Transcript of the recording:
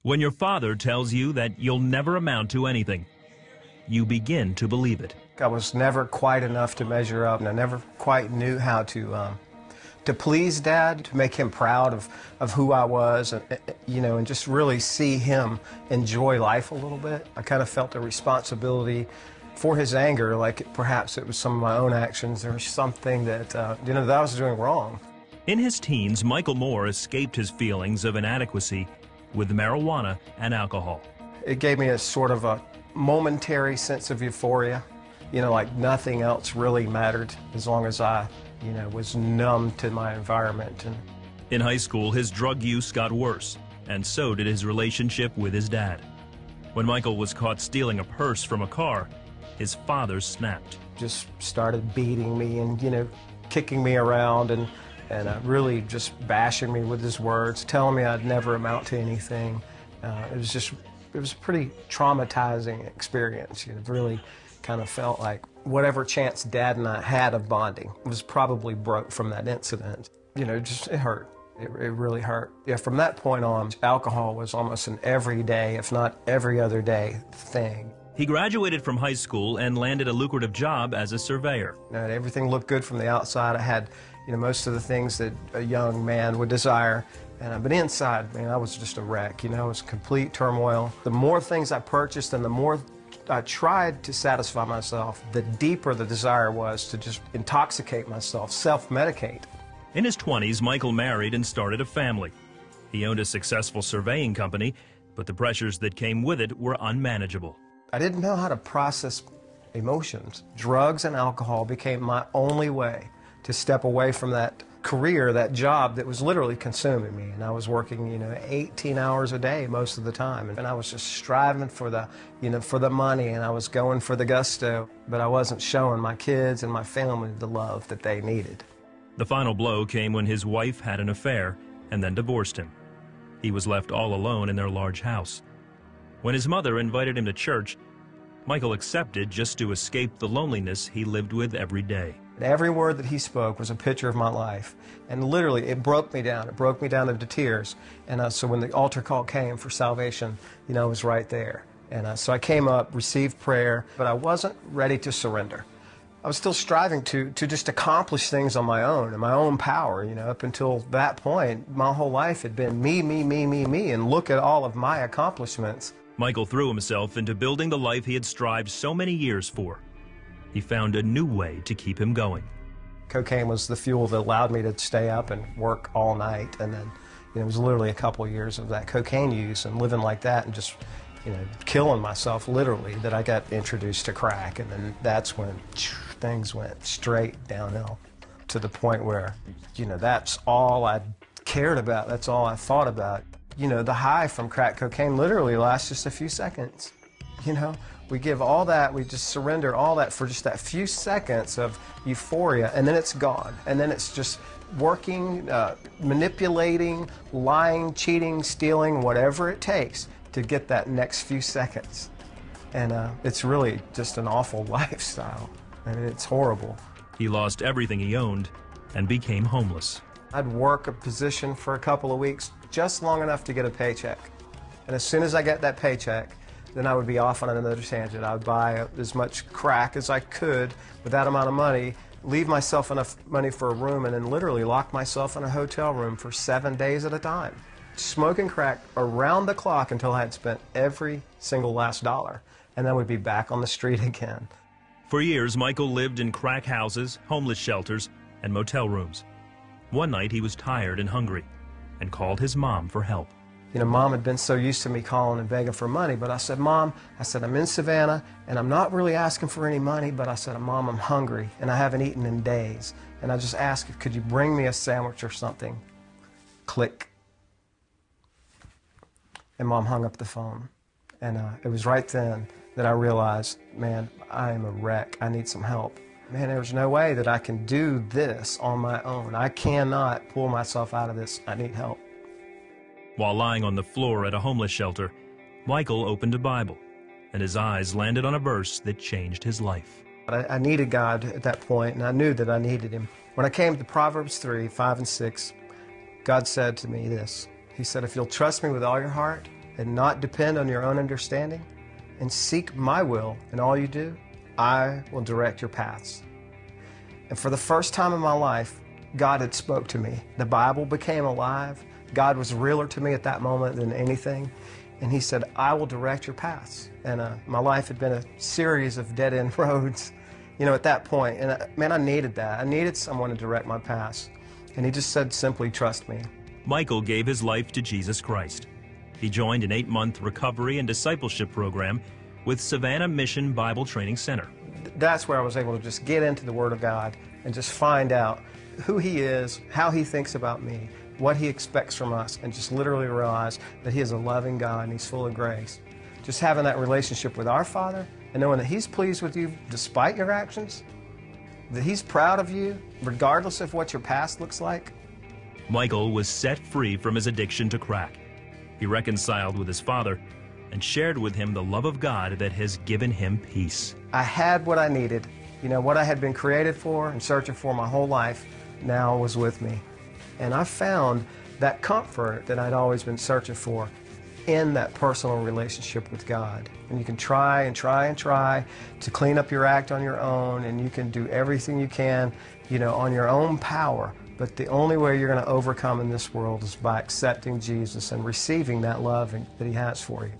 When your father tells you that you'll never amount to anything, you begin to believe it. I was never quite enough to measure up, and I never quite knew how to please Dad, to make him proud of who I was, and just really see him enjoy life a little bit. I kind of felt a responsibility for his anger, like perhaps it was some of my own actions or something that, that I was doing wrong. In his teens, Michael Moore escaped his feelings of inadequacy with marijuana and alcohol. It gave me a sort of a momentary sense of euphoria, like nothing else really mattered as long as I, was numb to my environment. And in high school, his drug use got worse, and so did his relationship with his dad. When Michael was caught stealing a purse from a car, his father snapped. Just started beating me and, kicking me around and really just bashing me with his words, telling me I'd never amount to anything. It was a pretty traumatizing experience. It really kind of felt like whatever chance Dad and I had of bonding was probably broke from that incident. It hurt. It really hurt. Yeah, from that point on, alcohol was almost an everyday, if not every other day, thing. He graduated from high school and landed a lucrative job as a surveyor. Everything looked good from the outside. I had, most of the things that a young man would desire. But inside, man, I was just a wreck. It was complete turmoil. The more things I purchased and the more I tried to satisfy myself, the deeper the desire was to just intoxicate myself, self-medicate. In his 20s, Michael married and started a family. He owned a successful surveying company, but the pressures that came with it were unmanageable. I didn't know how to process emotions. Drugs and alcohol became my only way to step away from that career, that job that was literally consuming me. And I was working, 18 hours a day most of the time. And I was just striving for the, for the money, and I was going for the gusto, but I wasn't showing my kids and my family the love that they needed. The final blow came when his wife had an affair and then divorced him. He was left all alone in their large house. When his mother invited him to church, Michael accepted just to escape the loneliness he lived with every day. Every word that he spoke was a picture of my life, and literally it broke me down. It broke me down into tears. And so when the altar call came for salvation, I was right there. And so I came up, received prayer, but I wasn't ready to surrender. I was still striving to just accomplish things on my own, in my own power. Up until that point, my whole life had been me, me, me, me, me, and look at all of my accomplishments. Michael threw himself into building the life he had strived so many years for. He found a new way to keep him going. Cocaine was the fuel that allowed me to stay up and work all night. And then, it was literally a couple of years of that cocaine use and living like that and just, killing myself literally, that I got introduced to crack. And then that's when things went straight downhill to the point where, that's all I cared about. That's all I thought about. The high from crack cocaine literally lasts just a few seconds. We give all that, we just surrender all that for just that few seconds of euphoria, and then it's gone. And then it's just working, manipulating, lying, cheating, stealing, whatever it takes to get that next few seconds. And it's really just an awful lifestyle. It's horrible. He lost everything he owned and became homeless. I'd work a position for a couple of weeks, just long enough to get a paycheck. And as soon as I get that paycheck, then I would be off on another tangent. I would buy as much crack as I could with that amount of money, leave myself enough money for a room, and then literally lock myself in a hotel room for 7 days at a time. Smoking crack around the clock until I had spent every single last dollar, and then we'd be back on the street again. For years, Michael lived in crack houses, homeless shelters, and motel rooms. One night, he was tired and hungry and called his mom for help. Mom had been so used to me calling and begging for money, but I said, Mom, I'm in Savannah, and I'm not really asking for any money, but I said, Mom, I'm hungry, and I haven't eaten in days. And I just asked, could you bring me a sandwich or something? Click. And Mom hung up the phone. And it was right then that I realized, man, I am a wreck. I need some help. Man, there's no way that I can do this on my own. I cannot pull myself out of this. I need help. While lying on the floor at a homeless shelter, Michael opened a Bible, and his eyes landed on a verse that changed his life. I needed God at that point, and I knew that I needed Him. When I came to Proverbs 3, 5, and 6, God said to me this. He said, if you'll trust me with all your heart and not depend on your own understanding and seek my will in all you do, I will direct your paths. And for the first time in my life, God had spoke to me. The Bible became alive. God was realer to me at that moment than anything. And he said, I will direct your paths. And my life had been a series of dead-end roads, at that point. And man, I needed that. I needed someone to direct my paths. And he just said, simply trust me. Michael gave his life to Jesus Christ. He joined an 8-month recovery and discipleship program with Savannah Mission Bible Training Center. That's where I was able to just get into the Word of God and just find out who He is, how He thinks about me, what He expects from us, and just literally realize that He is a loving God and He's full of grace. Just having that relationship with our Father and knowing that He's pleased with you despite your actions, that He's proud of you regardless of what your past looks like. Michael was set free from his addiction to crack. He reconciled with his father and shared with him the love of God that has given him peace. I had what I needed. What I had been created for and searching for my whole life now was with me. And I found that comfort that I'd always been searching for in that personal relationship with God. And you can try and try and try to clean up your act on your own, and you can do everything you can, on your own power. But the only way you're going to overcome in this world is by accepting Jesus and receiving that love that He has for you.